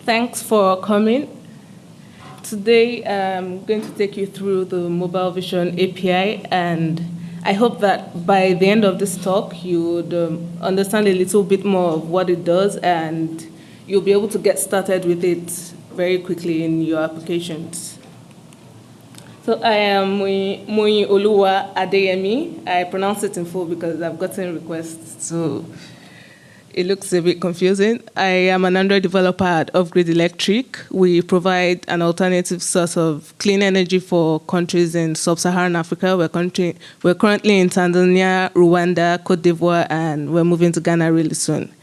Thanks for coming. Today, I'm going to take you through the Mobile Vision API, and I hope that by the end of this talk, you would understand a little bit more of what it does, and you'll be able to get started with it very quickly in your applications. So I am Moyinoluwa Adeyemi. I pronounce it in full because I've gotten requests, so it looks a bit confusing. I am an Android developer at Upgrade Electric. We provide an alternative source of clean energy for countries in sub-Saharan Africa. We're currently in Tanzania, Rwanda, Cote d'Ivoire, and we're moving to Ghana really soon.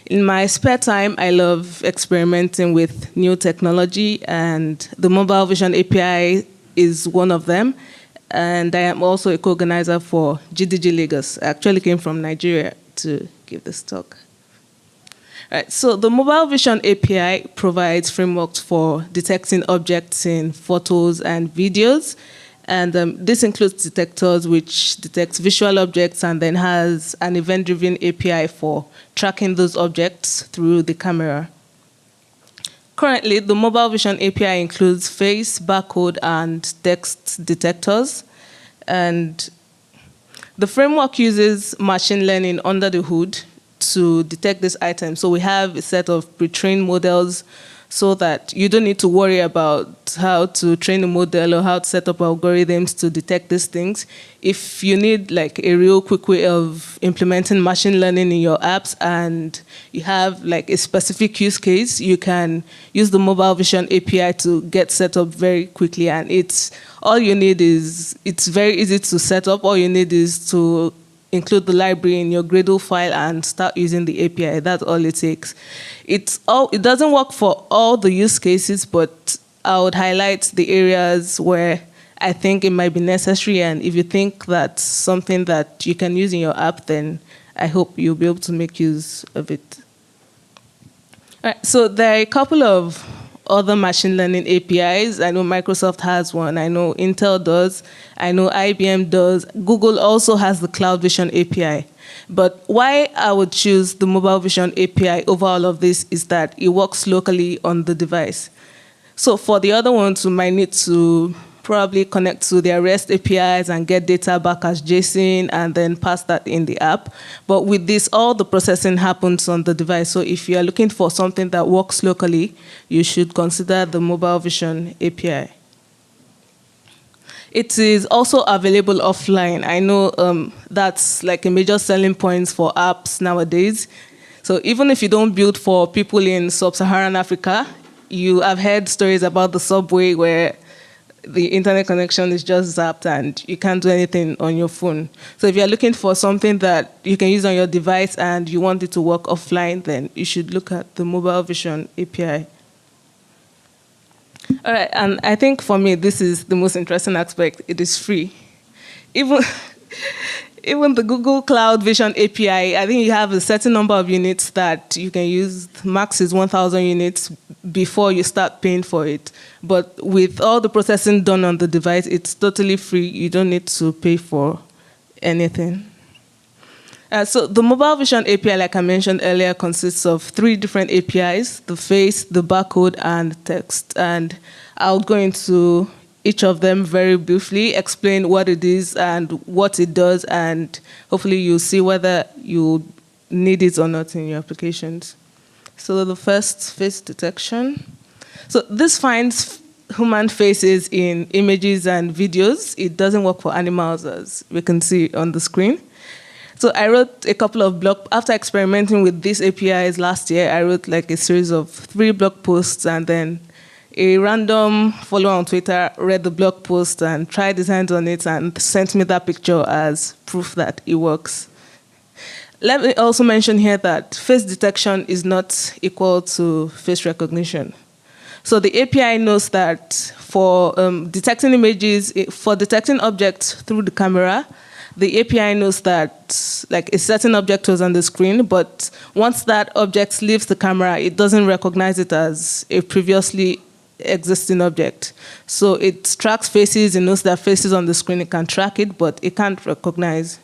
In my spare time, I love experimenting with new technology, and the Mobile Vision API is one of them. And I am also a co-organizer for GDG Lagos. I actually came from Nigeria to give this talk. Right, so the Mobile Vision API provides frameworks for detecting objects in photos and videos. And this includes detectors which detects visual objects and then has an event-driven API for tracking those objects through the camera. Currently, the Mobile Vision API includes face, barcode, and text detectors. And the framework uses machine learning under the hood to detect this item. So we have a set of pre-trained models so that you don't need to worry about how to train a model or how to set up algorithms to detect these things. If you need like a real quick way of implementing machine learning in your apps and you have like a specific use case, you can use the Mobile Vision API to get set up very quickly. And it's very easy to set up. All you need is to include the library in your Gradle file and start using the API. That's all it takes. It doesn't work for all the use cases, but I would highlight the areas where I think it might be necessary. And if you think that's something that you can use in your app, then I hope you'll be able to make use of it. All right, so there are a couple of other machine learning APIs. I know Microsoft has one. I know Intel does. I know IBM does. Google also has the Cloud Vision API. But why I would choose the Mobile Vision API over all of this is that it works locally on the device. So for the other ones, we might need to probably connect to their REST APIs and get data back as JSON and then pass that in the app. But with this, all the processing happens on the device. So if you're looking for something that works locally, you should consider the Mobile Vision API. It is also available offline. I know that's like a major selling point for apps nowadays. So even if you don't build for people in sub-Saharan Africa, you have heard stories about the subway where the internet connection is just zapped and you can't do anything on your phone. So if you're looking for something that you can use on your device and you want it to work offline, then you should look at the Mobile Vision API. All right, and I think for me, this is the most interesting aspect. It is free. Even the Google Cloud Vision API, I think you have a certain number of units that you can use. Max is 1,000 units before you start paying for it. But with all the processing done on the device, it's totally free. You don't need to pay for anything. So the Mobile Vision API, like I mentioned earlier, consists of 3 different APIs: the face, the barcode, and text. And I'll go into each of them very briefly, explain what it is and what it does, and hopefully you'll see whether you need it or not in your applications. So the first, face detection. So this finds human faces in images and videos. It doesn't work for animals, as we can see on the screen. So I wrote a couple of after experimenting with these APIs last year, I wrote like a series of 3 blog posts, and then a random follower on Twitter read the blog post and tried his hands on it and sent me that picture as proof that it works. Let me also mention here that face detection is not equal to face recognition. So the API knows that for detecting images, for detecting objects through the camera, the API knows that like a certain object was on the screen, but once that object leaves the camera, it doesn't recognize it as a previously existing object. So it tracks faces, it knows that faces on the screen, it can track it, but it can't recognize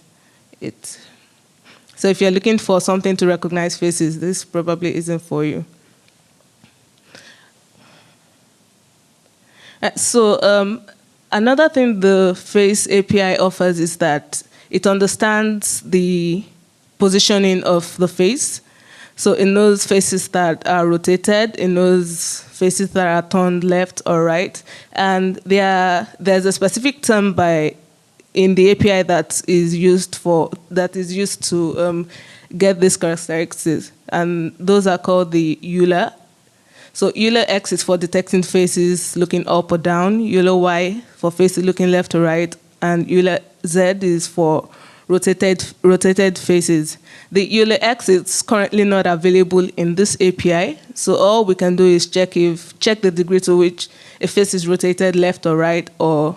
it. So if you're looking for something to recognize faces, this probably isn't for you. Another thing the Face API offers is that it understands the positioning of the face. So it knows faces that are rotated, it knows faces that are turned left or right, and there's a specific term in the API that is used to get these characteristics, and those are called the EULA. So EULA X is for detecting faces looking up or down, EULA Y for faces looking left or right, and EULA Z is for rotated faces. The EULA X is currently not available in this API, so all we can do is check the degree to which a face is rotated left or right, or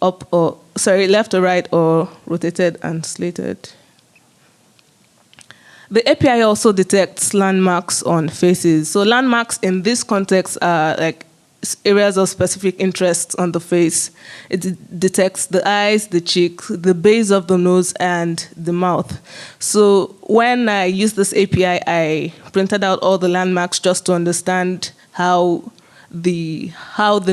left or right, or rotated and slated. The API also detects landmarks on faces. So landmarks in this context are like areas of specific interest on the face. It detects the eyes, the cheeks, the base of the nose, and the mouth. So when I used this API, I printed out all the landmarks just to understand how the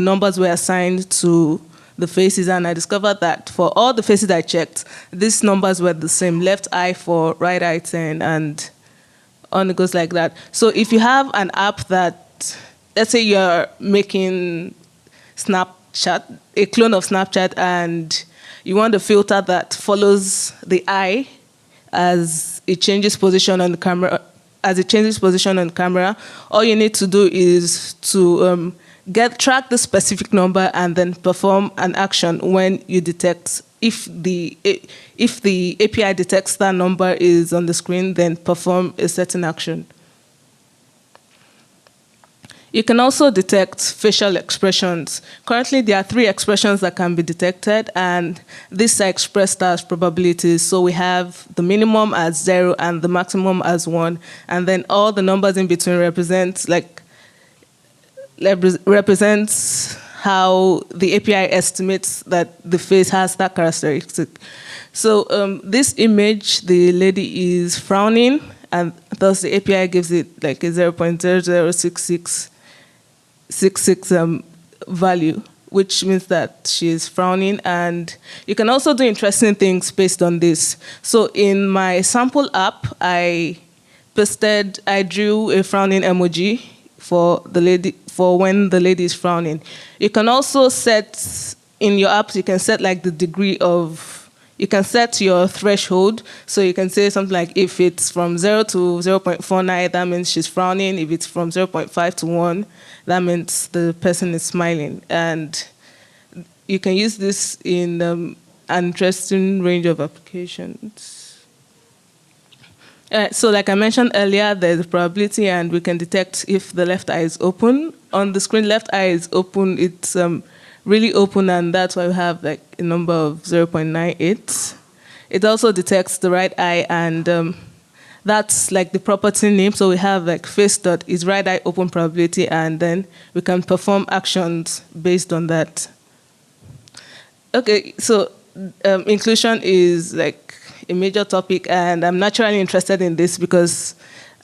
numbers were assigned to the faces, and I discovered that for all the faces I checked, these numbers were the same: left eye 4, right eye 10, and on it goes like that. So if you have an app that, let's say you're making Snapchat, a clone of Snapchat, and you want a filter that follows the eye as it changes position on the camera, all you need to do is to track the specific number and then perform an action when you detect, if the API detects that number is on the screen, then perform a certain action. You can also detect facial expressions. Currently, there are 3 expressions that can be detected, and these are expressed as probabilities. So we have the minimum as 0 and the maximum as 1, and then all the numbers in between represents how the API estimates that the face has that characteristic. So this image, the lady is frowning, and thus the API gives it like a 0.006666 value, which means that she is frowning. And you can also do interesting things based on this. So in my sample app, I drew a frowning emoji for when the lady is frowning. You can also set in your apps, you can set like the degree of, you can set your threshold. So you can say something like, if it's from 0 to 0.49, that means she's frowning. If it's from 0.5 to 1, that means the person is smiling. And you can use this in an interesting range of applications. So like I mentioned earlier, there's a probability, and we can detect if the left eye is open. On the screen, left eye is open. It's really open, and that's why we have like a number of 0.98. It also detects the right eye, and that's like the property name. So we have like face.is right eye open probability, and then we can perform actions based on that. Okay, so inclusion is like a major topic, and I'm naturally interested in this because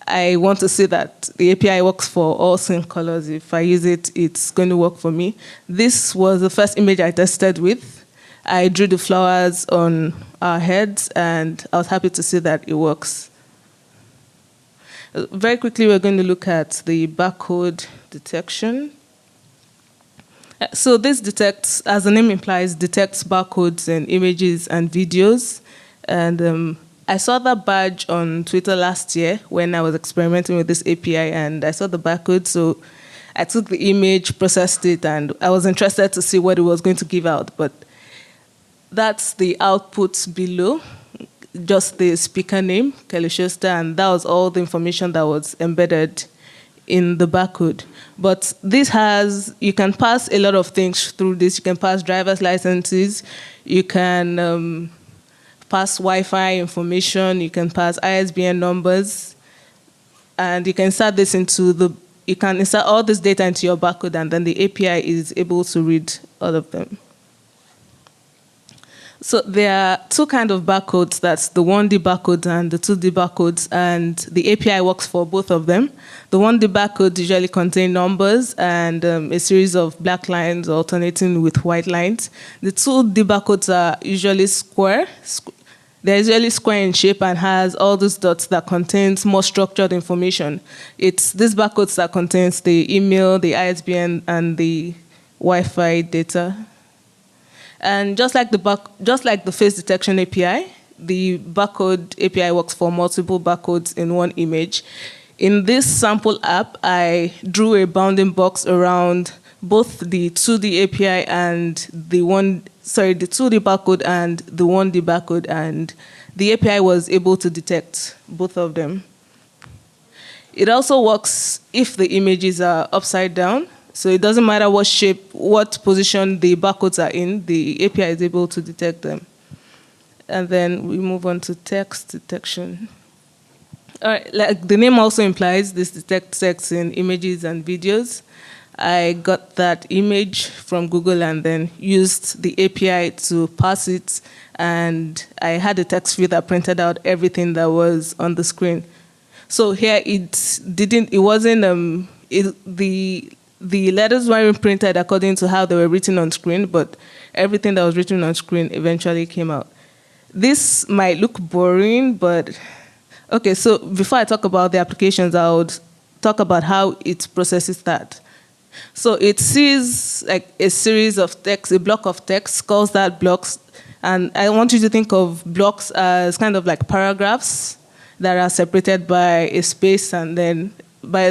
I want to see that the API works for all skin colors. If I use it, it's going to work for me. This was the first image I tested with. I drew the flowers on our heads, and I was happy to see that it works. Very quickly, we're going to look at the barcode detection. So this detects, as the name implies, detects barcodes in images and videos. And I saw that badge on Twitter last year when I was experimenting with this API, and I saw the barcode. So I took the image, processed it, and I was interested to see what it was going to give out. But that's the output below, just the speaker name, Kelly Schuster, and that was all the information that was embedded in the barcode. But this you can pass a lot of things through this. You can pass driver's licenses, you can pass Wi-Fi information, you can pass ISBN numbers, and you can insert all this data into your barcode, and then the API is able to read all of them. So there are two kinds of barcodes. That's the 1D barcodes and the 2D barcodes, and the API works for both of them. The 1D barcodes usually contain numbers and a series of black lines alternating with white lines. The 2D barcodes are usually square. They're usually square in shape and has all those dots that contains more structured information. It's these barcodes that contains the email, the ISBN, and the Wi-Fi data. And just like the face detection API, the barcode API works for multiple barcodes in one image. In this sample app, I drew a bounding box around both the 2D API and the 2D barcode and the 1D barcode, and the API was able to detect both of them. It also works if the images are upside down. So it doesn't matter what shape, what position the barcodes are in, the API is able to detect them. And then we move on to text detection. All right, like the name also implies, this detects text in images and videos. I got that image from Google and then used the API to parse it, and I had a text view that printed out everything that was on the screen. So here the letters weren't printed according to how they were written on screen, but everything that was written on screen eventually came out. This might look boring, but okay, so before I talk about the applications, I would talk about how it processes that. So it sees like a series of text, a block of text, calls that blocks, and I want you to think of blocks as kind of like paragraphs that are separated by a space and then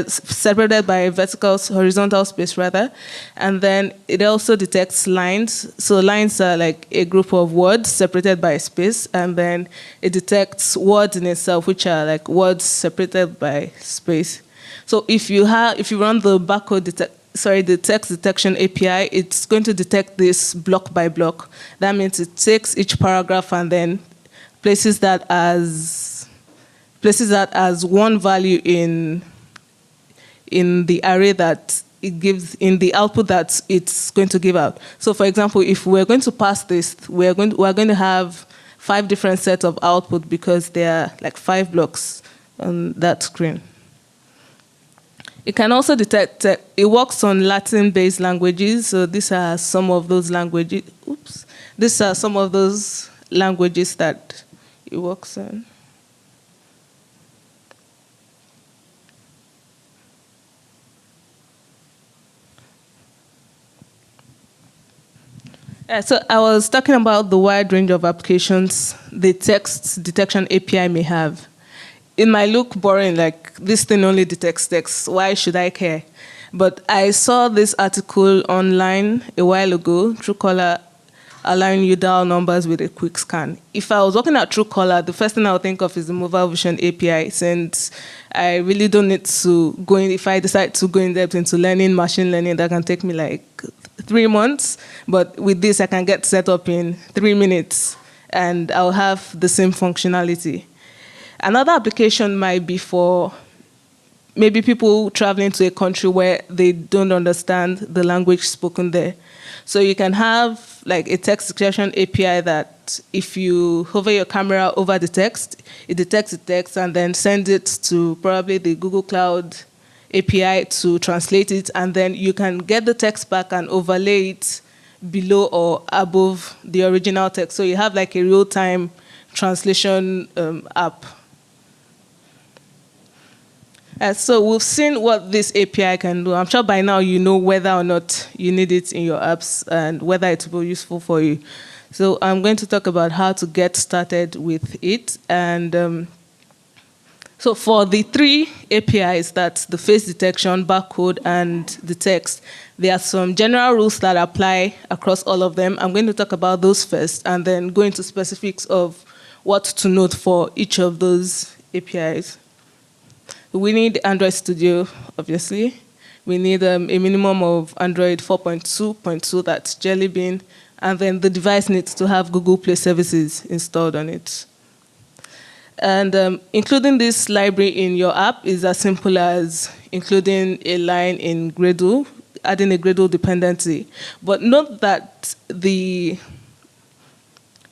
separated by a horizontal space rather, and then it also detects lines. So lines are like a group of words separated by a space, and then it detects words in itself, which are like words separated by space. So if you run the the text detection API, it's going to detect this block by block. That means it takes each paragraph and then places that as one value in the array that it gives, in the output that it's going to give out. So for example, if we're going to pass this, we're going to have 5 different sets of output because there are like 5 blocks on that screen. It can also detect, it works on Latin-based languages, so these are some of those languages. These are some of those languages that it works on. So I was talking about the wide range of applications the text detection API may have. It might look boring, like this thing only detects text. Why should I care? But I saw this article online a while ago, Truecaller allowing you dial numbers with a quick scan. If I was working at Truecaller, the first thing I would think of is the Mobile Vision API, since I really don't need to go in. If I decide to go in depth into learning machine learning, that can take me like 3 months. But with this, I can get set up in 3 minutes, and I'll have the same functionality. Another application might be for maybe people traveling to a country where they don't understand the language spoken there. So you can have like a text detection API that if you hover your camera over the text, it detects the text and then sends it to probably the Google Cloud API to translate it, and then you can get the text back and overlay it below or above the original text. So you have like a real-time translation app. So we've seen what this API can do. I'm sure by now you know whether or not you need it in your apps and whether it will be useful for you. So I'm going to talk about how to get started with it. And so for the 3 APIs, that's the face detection, barcode, and the text, there are some general rules that apply across all of them. I'm going to talk about those first and then go into specifics of what to note for each of those APIs. We need Android Studio, obviously. We need a minimum of Android 4.2.2, that's Jelly Bean, and then the device needs to have Google Play services installed on it. And including this library in your app is as simple as including a line in Gradle, adding a Gradle dependency. But note that the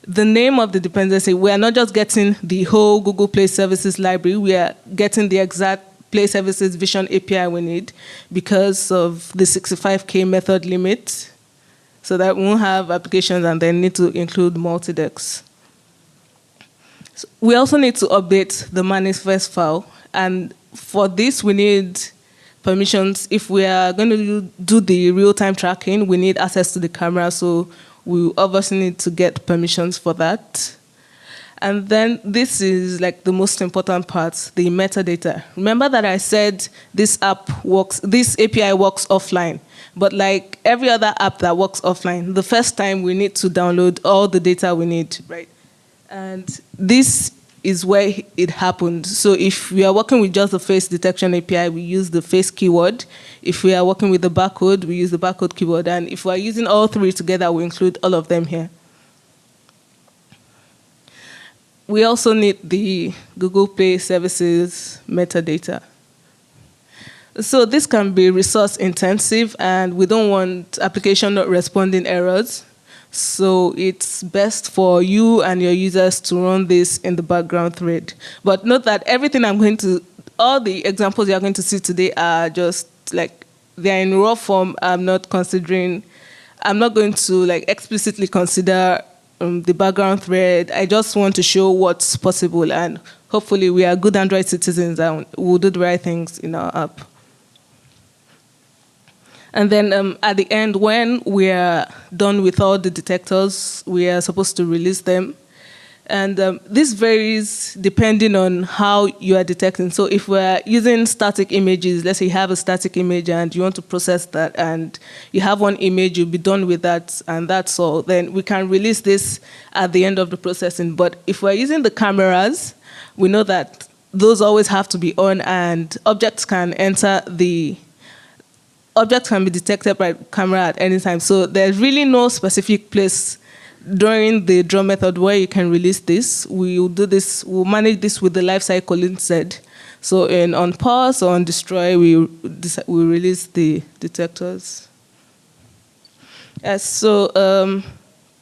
the name of the dependency, we are not just getting the whole Google Play Services library, we are getting the exact Play Services Vision API we need because of the 65K method limit, so that we won't have applications and then need to include multi-decks. So we also need to update the manifest file, and for this we need permissions. If we are going to do the real-time tracking, we need access to the camera, so we obviously need to get permissions for that. And then this is like the most important part, the metadata. Remember that I said this API works offline, but like every other app that works offline, the first time we need to download all the data we need, right? And this is where it happened. So if we are working with just the face detection API, we use the face keyword. If we are working with the barcode, we use the barcode keyword. And if we are using all three together, we include all of them here. We also need the Google Play Services metadata. So this can be resource intensive, and we don't want application not responding errors. So it's best for you and your users to run this in the background thread. But note that all the examples you're going to see today are just like, they're in raw form. I'm not going to like explicitly consider the background thread. I just want to show what's possible, and hopefully we are good Android citizens and we'll do the right things in our app. And then at the end, when we are done with all the detectors, we are supposed to release them. And this varies depending on how you are detecting. So if we're using static images, let's say you have a static image and you want to process that, and you have one image, you'll be done with that, and that's all, then we can release this at the end of the processing. But if we're using the cameras, we know that those always have to be on, and objects can be detected by camera at any time. So there's really no specific place during the draw method where you can release this. We'll manage this with the lifecycle instead. So on pause or on destroy, we release the detectors. So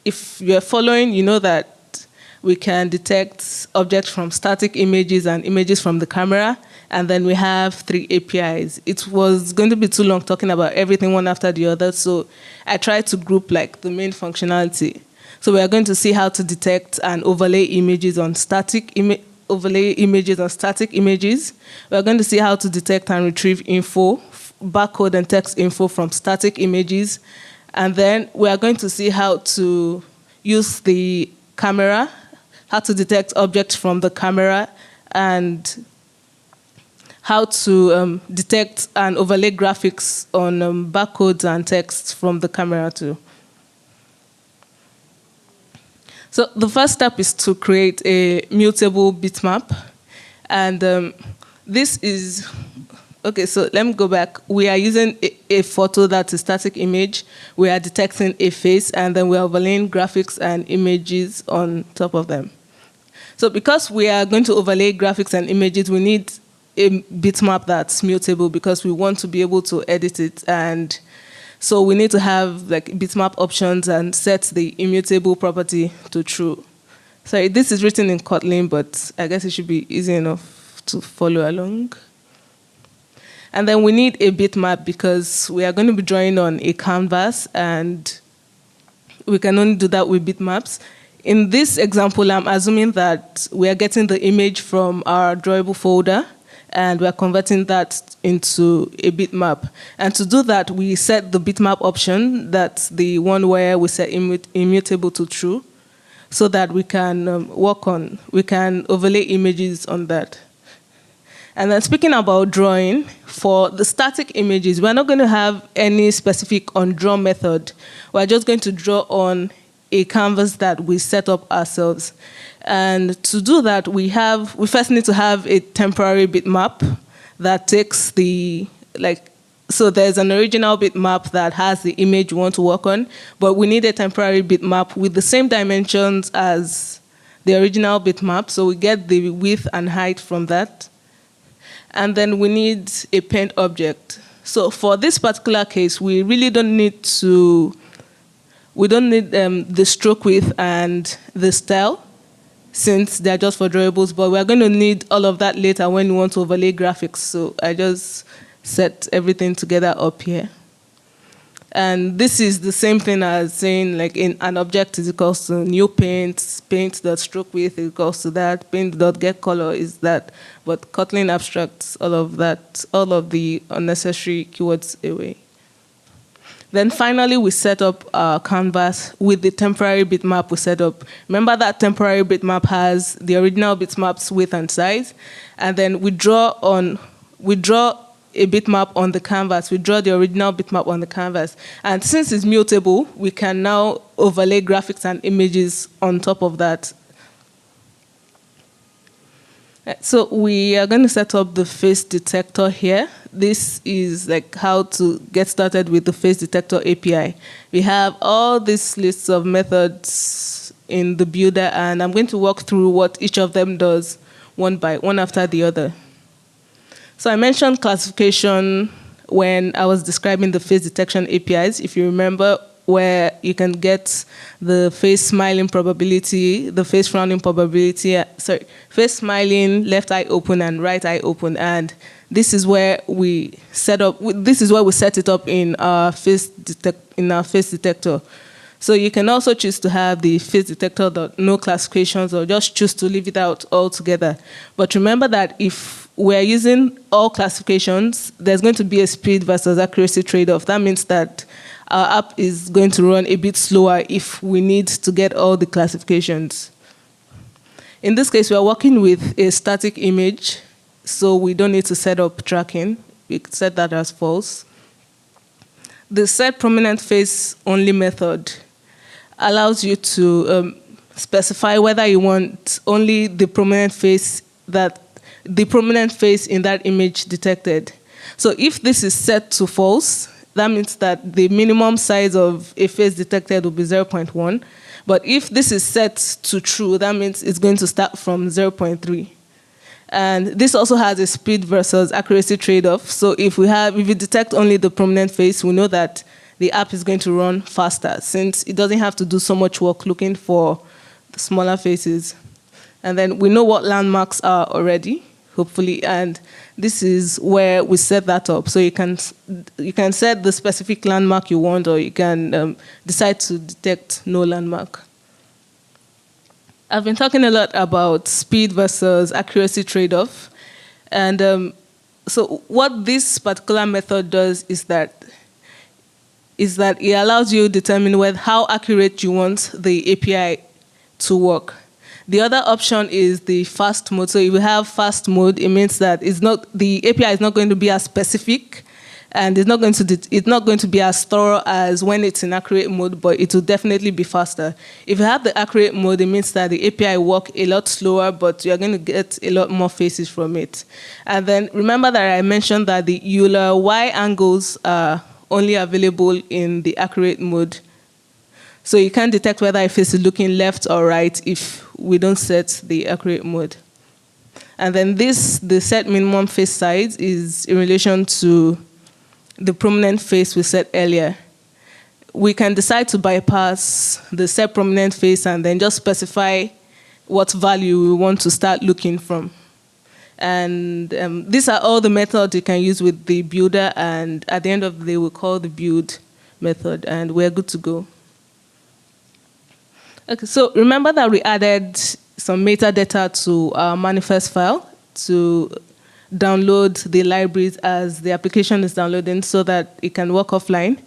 if you're following, you know that we can detect objects from static images and images from the camera. And then we have 3 APIs. It was going to be too long talking about everything one after the other, so I tried to group like the main functionality. So we are going to see how to detect and overlay images on static images. We are going to see how to detect and retrieve info, barcode and text info from static images. And then we are going to see how to use the camera, how to detect objects from the camera, and how to detect and overlay graphics on barcodes and text from the camera too. So the first step is to create a mutable bitmap. And this is, okay, so let me go back. We are using a photo that's a static image. We are detecting a face, and then we are overlaying graphics and images on top of them. So because we are going to overlay graphics and images, we need a bitmap that's mutable because we want to be able to edit it. And so we need to have like bitmap options and set the immutable property to true. Sorry, this is written in Kotlin, but I guess it should be easy enough to follow along. And then we need a bitmap because we are going to be drawing on a canvas, and we can only do that with bitmaps. In this example, I'm assuming that we are getting the image from our drawable folder, and we're converting that into a bitmap. And to do that, we set the bitmap option, that's the one where we set immutable to true, so that we can we can overlay images on that. And then speaking about drawing, for the static images, we're not going to have any specific on draw method. We're just going to draw on a canvas that we set up ourselves. And to do that, we first need to have a temporary bitmap that takes so there's an original bitmap that has the image we want to work on, but we need a temporary bitmap with the same dimensions as the original bitmap, so we get the width and height from that. And then we need a paint object. So for this particular case, we really don't need to We don't need the stroke width and the style, since they're just for drawables, but we're going to need all of that later when we want to overlay graphics. So I just set everything together up here. And this is the same thing as saying, like, in an object is equals to new paint.stroke width is equals to that, paint.getColor is that, but Kotlin abstracts all of that, all of the unnecessary keywords away. Then finally, we set up our canvas with the temporary bitmap we set up. Remember that temporary bitmap has the original bitmap's width and size, and then we draw a bitmap on the canvas. We draw the original bitmap on the canvas. And since it's mutable, we can now overlay graphics and images on top of that. So we are going to set up the face detector here. This is like how to get started with the face detector API. We have all these lists of methods in the builder, and I'm going to walk through what each of them does one after the other. So I mentioned classification when I was describing the face detection APIs. If you remember, where you can get the face smiling probability, the face frowning probability, face smiling, left eye open and right eye open. And this is where we set it up in our face detector. So you can also choose to have the face detector no classifications, or just choose to leave it out altogether. But remember that if we're using all classifications, there's going to be a speed versus accuracy trade-off. That means that our app is going to run a bit slower if we need to get all the classifications. In this case, we are working with a static image, so we don't need to set up tracking. We set that as false. The set prominent face only method allows you to specify whether you want only the prominent face in that image detected. So if this is set to false, that means that the minimum size of a face detected will be 0.1. But if this is set to true, that means it's going to start from 0.3. And this also has a speed versus accuracy trade-off. So if we detect only the prominent face, we know that the app is going to run faster, since it doesn't have to do so much work looking for the smaller faces. And then we know what landmarks are already, hopefully, and this is where we set that up. So you can set the specific landmark you want, or you can decide to detect no landmark. I've been talking a lot about speed versus accuracy trade-off. And so what this particular method does is that it allows you to determine how accurate you want the API to work. The other option is the fast mode. So if you have fast mode, it means that the API is not going to be as specific, and it's not going to be as thorough as when it's in accurate mode, but it will definitely be faster. If you have the accurate mode, it means that the API will work a lot slower, but you're going to get a lot more faces from it. And then remember that I mentioned that the Euler Y angles are only available in the accurate mode. So you can't detect whether a face is looking left or right if we don't set the accurate mode. And then the set minimum face size is in relation to the prominent face we set earlier. We can decide to bypass the set prominent face and then just specify what value we want to start looking from. And these are all the methods you can use with the builder, and at the end of the day, we'll call the build method, and we're good to go. Okay, so remember that we added some metadata to our manifest file to download the libraries as the application is downloading so that it can work offline.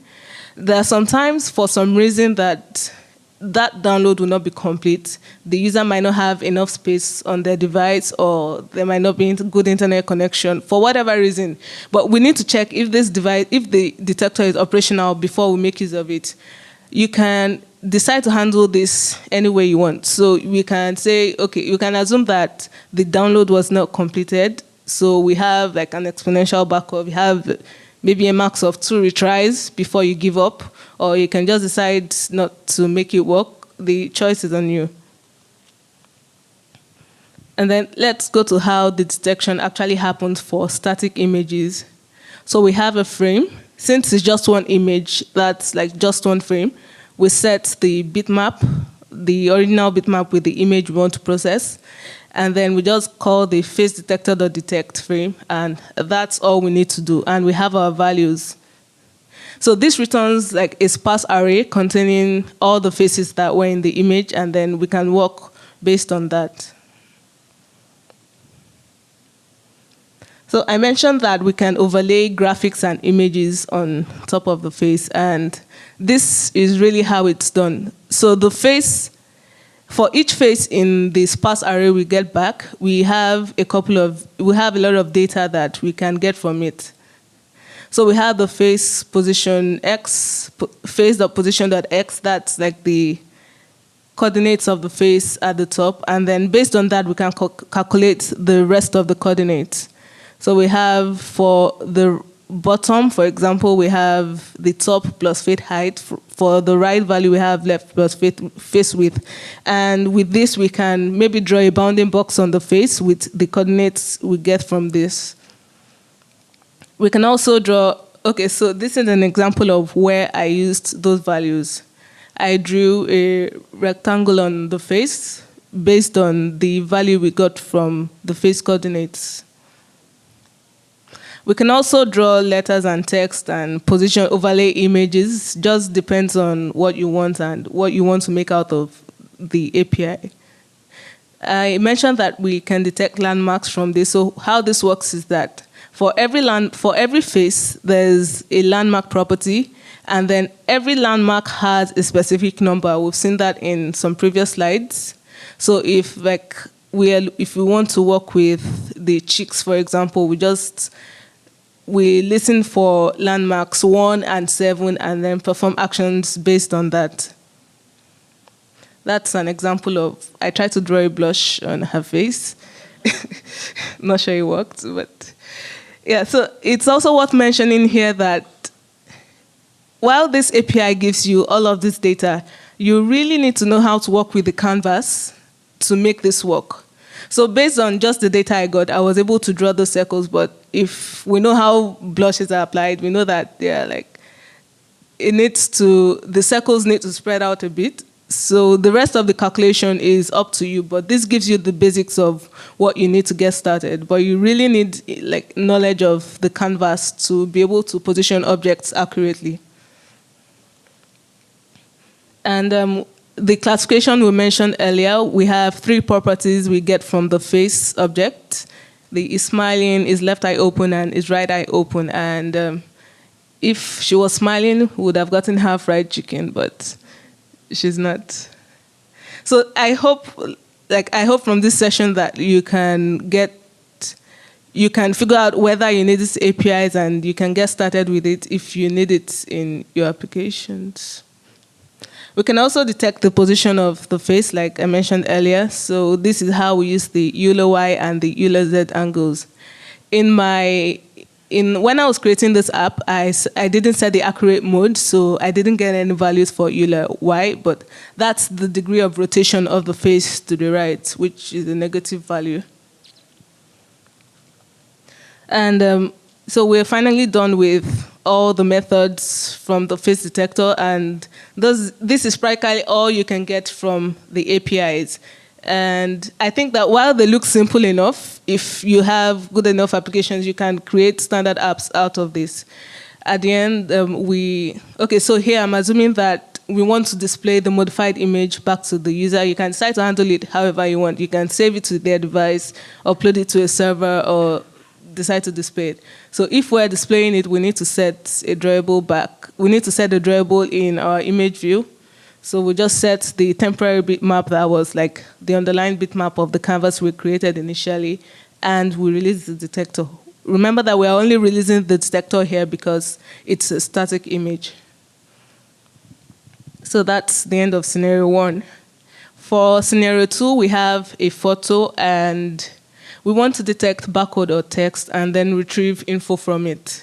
There are sometimes, for some reason, that download will not be complete. The user might not have enough space on their device, or there might not be good internet connection for whatever reason. But we need to check if the detector is operational before we make use of it. You can decide to handle this any way you want. So we can say, okay, you can assume that the download was not completed. So we have like an exponential backup. We have maybe a max of 2 retries before you give up, or you can just decide not to make it work. The choice is on you. And then let's go to how the detection actually happens for static images. So we have a frame. Since it's just one image, that's like just one frame, we set the bitmap, the original bitmap with the image we want to process, and then we just call the face detector.detect frame, and that's all we need to do, and we have our values. So this returns like a sparse array containing all the faces that were in the image, and then we can work based on that. So I mentioned that we can overlay graphics and images on top of the face, and this is really how it's done. So the face, for each face in the sparse array we get back, we have a lot of data that we can get from it. So we have the face position x, face.position.x, that's like the coordinates of the face at the top, and then based on that we can calculate the rest of the coordinates. So we have for the bottom, for example, we have the top plus face height. For the right value, we have left plus face width. And with this, we can maybe draw a bounding box on the face with the coordinates we get from this. We can also draw, okay, so this is an example of where I used those values. I drew a rectangle on the face based on the value we got from the face coordinates. We can also draw letters and text and position overlay images. Just depends on what you want and what you want to make out of the API. I mentioned that we can detect landmarks from this. So how this works is that for every face, there's a landmark property, and then every landmark has a specific number. We've seen that in some previous slides. So if we want to work with the cheeks, for example, we listen for landmarks 1 and 7 and then perform actions based on that. That's an example of, I tried to draw a blush on her face. Not sure it worked, but yeah, so it's also worth mentioning here that while this API gives you all of this data, you really need to know how to work with the canvas to make this work. So based on just the data I got, I was able to draw those circles, but if we know how blushes are applied, we know that the circles need to spread out a bit. So the rest of the calculation is up to you, but this gives you the basics of what you need to get started. But you really need knowledge of the canvas to be able to position objects accurately. And the classification we mentioned earlier, we have 3 properties we get from the face object. The is smiling, is left eye open, and is right eye open. And if she was smiling, we would have gotten her fried chicken, but she's not. So I hope from this session that you can figure out whether you need these APIs, and you can get started with it if you need it in your applications. We can also detect the position of the face, like I mentioned earlier. So this is how we use the Euler Y and the Euler Z angles. When I was creating this app, I didn't set the accurate mode, so I didn't get any values for Euler Y, but that's the degree of rotation of the face to the right, which is a negative value. And so we're finally done with all the methods from the face detector, and this is practically all you can get from the APIs. And I think that while they look simple enough, if you have good enough applications, you can create standard apps out of this. At the end, so here I'm assuming that we want to display the modified image back to the user. You can decide to handle it however you want. You can save it to their device, upload it to a server, or decide to display it. So if we're displaying it, we need to set a drawable back. We need to set a drawable in our image view. So we just set the temporary bitmap that was like the underlying bitmap of the canvas we created initially, and we release the detector. Remember that we're only releasing the detector here because it's a static image. So that's the end of scenario 1. For scenario 2, we have a photo, and we want to detect barcode or text and then retrieve info from it.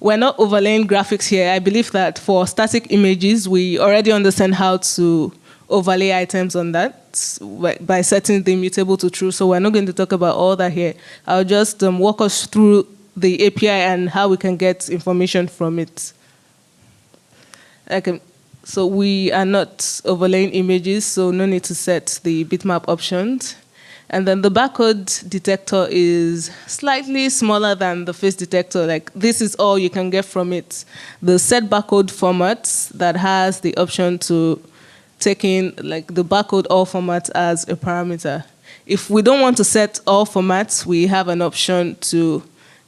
We're not overlaying graphics here. I believe that for static images, we already understand how to overlay items on that by setting the immutable to true. So we're not going to talk about all that here. I'll just walk us through the API and how we can get information from it. So we are not overlaying images, so no need to set the bitmap options. And then the barcode detector is slightly smaller than the face detector. Like, this is all you can get from it. The set barcode format that has the option to take in like the barcode all formats as a parameter. If we don't want to set all formats, we have an option to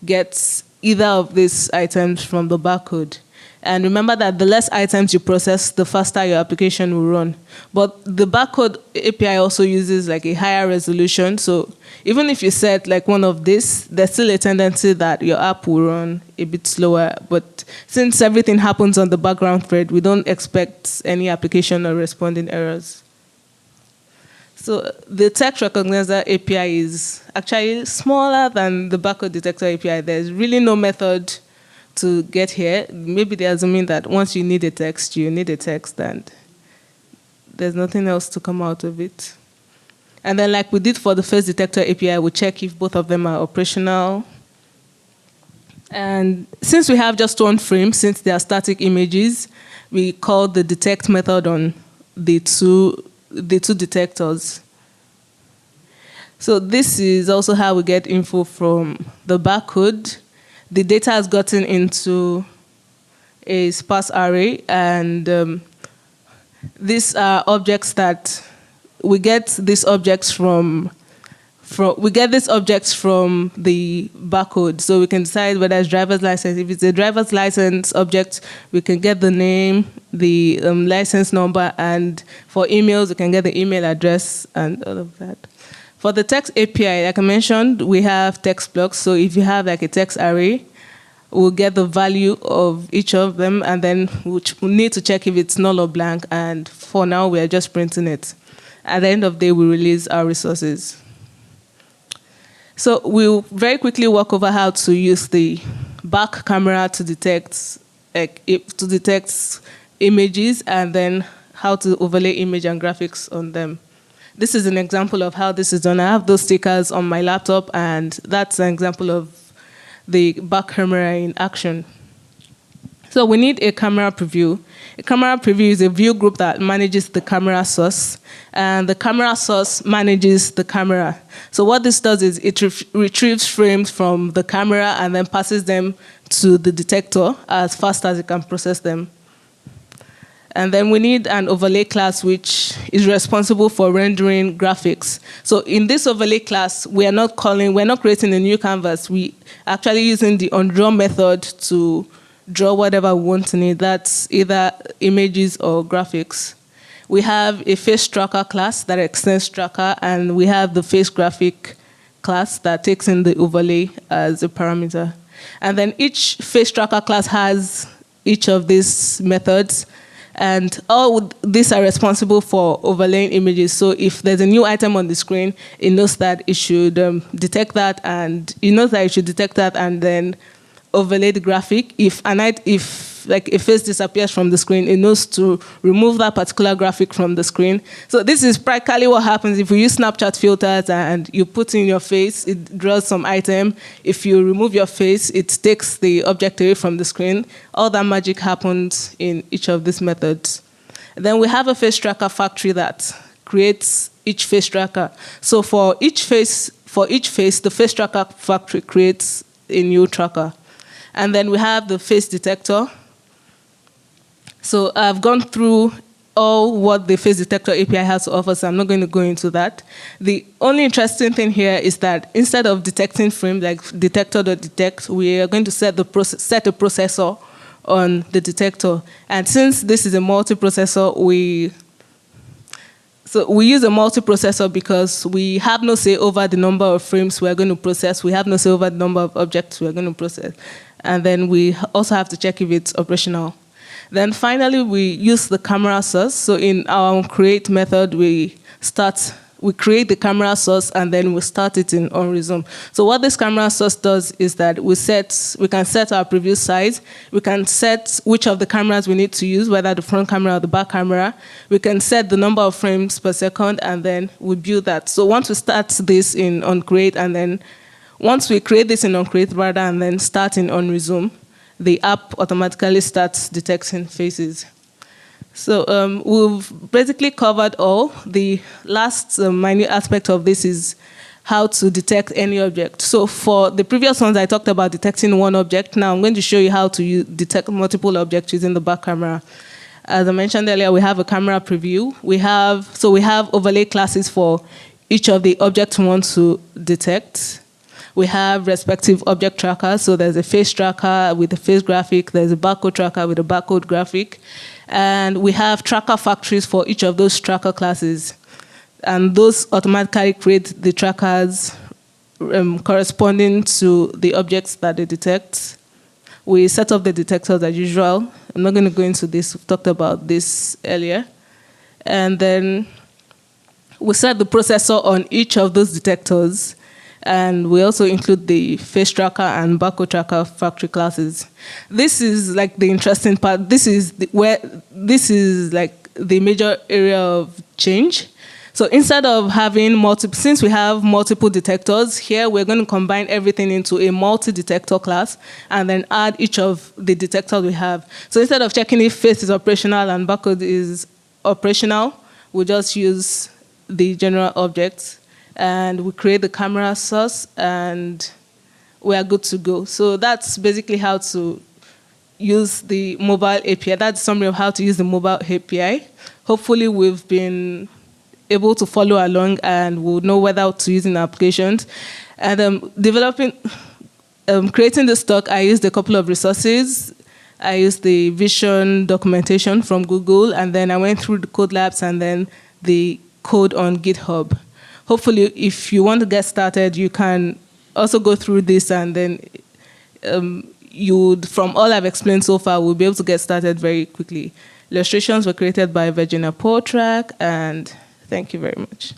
get either of these items from the barcode. And remember that the less items you process, the faster your application will run. But the barcode API also uses like a higher resolution. So even if you set like one of these, there's still a tendency that your app will run a bit slower. But since everything happens on the background thread, we don't expect any application or responding errors. So the text recognizer API is actually smaller than the barcode detector API. There's really no method to get here. Maybe they're assuming that once you need a text, you need a text, and there's nothing else to come out of it. And then like we did for the face detector API, we check if both of them are operational. And since we have just one frame, since they are static images, we call the detect method on the two detectors. So this is also how we get info from the barcode. The data has gotten into a sparse array, and these are objects that we get these objects from the barcode. So we can decide whether it's driver's license. If it's a driver's license object, we can get the name, the license number, and for emails, we can get the email address and all of that. For the text API, like I mentioned, we have text blocks. So if you have like a text array, we'll get the value of each of them, and then we'll need to check if it's null or blank. And for now, we are just printing it. At the end of the day, we release our resources. So we'll very quickly walk over how to use the back camera to detect images, and then how to overlay image and graphics on them. This is an example of how this is done. I have those stickers on my laptop, and that's an example of the back camera in action. So we need a camera preview. A camera preview is a view group that manages the camera source, and the camera source manages the camera. So what this does is it retrieves frames from the camera and then passes them to the detector as fast as it can process them. And then we need an overlay class which is responsible for rendering graphics. So in this overlay class, we're not creating a new canvas. We actually using the onDraw method to draw whatever we want to need. That's either images or graphics. We have a face tracker class that extends tracker, and we have the face graphic class that takes in the overlay as a parameter. And then each face tracker class has each of these methods, and all these are responsible for overlaying images. So if there's a new item on the screen, it knows that it should detect that, and then overlay the graphic. If like a face disappears from the screen, it knows to remove that particular graphic from the screen. So this is practically what happens if you use Snapchat filters and you put in your face, it draws some item. If you remove your face, it takes the object away from the screen. All that magic happens in each of these methods. And then we have a face tracker factory that creates each face tracker. So for each face, the face tracker factory creates a new tracker. And then we have the face detector. So I've gone through all what the face detector API has to offer, so I'm not going to go into that. The only interesting thing here is that instead of detecting frames like detector.detect, we are going to set a processor on the detector. And since this is a multiprocessor, we use a multiprocessor because we have no say over the number of frames we're going to process. We have no say over the number of objects we're going to process. And then we also have to check if it's operational. Then finally, we use the camera source. So in our create method, we create the camera source, and then we start it in onResume. So what this camera source does is that we can set our preview size. We can set which of the cameras we need to use, whether the front camera or the back camera. We can set the number of frames per second, and then we build that. So once we start this in onCreate, and then once we create this in onCreate and then start in onResume, the app automatically starts detecting faces. So we've basically covered all. The last minute aspect of this is how to detect any object. So for the previous ones, I talked about detecting one object. Now I'm going to show you how to detect multiple objects using the back camera. As I mentioned earlier, we have a camera preview. We have overlay classes for each of the objects we want to detect. We have respective object trackers. So there's a face tracker with a face graphic. There's a barcode tracker with a barcode graphic. And we have tracker factories for each of those tracker classes. And those automatically create the trackers corresponding to the objects that they detect. We set up the detectors as usual. I'm not going to go into this. We've talked about this earlier. And then we set the processor on each of those detectors. And we also include the face tracker and barcode tracker factory classes. This is like the interesting part. This is like the major area of change. So instead of having since we have multiple detectors, here we're going to combine everything into a multi-detector class and then add each of the detectors we have. So instead of checking if face is operational and barcode is operational, we just use the general objects and we create the camera source and we are good to go. So that's basically how to use the mobile API. That's a summary of how to use the mobile API. Hopefully we've been able to follow along and we'll know whether to use in applications. And creating the stock, I used a couple of resources. I used the vision documentation from Google, and then I went through the code labs and then the code on GitHub. Hopefully, if you want to get started, you can also go through this, and then from all I've explained so far, we'll be able to get started very quickly. Illustrations were created by Virginia Portrak, and thank you very much.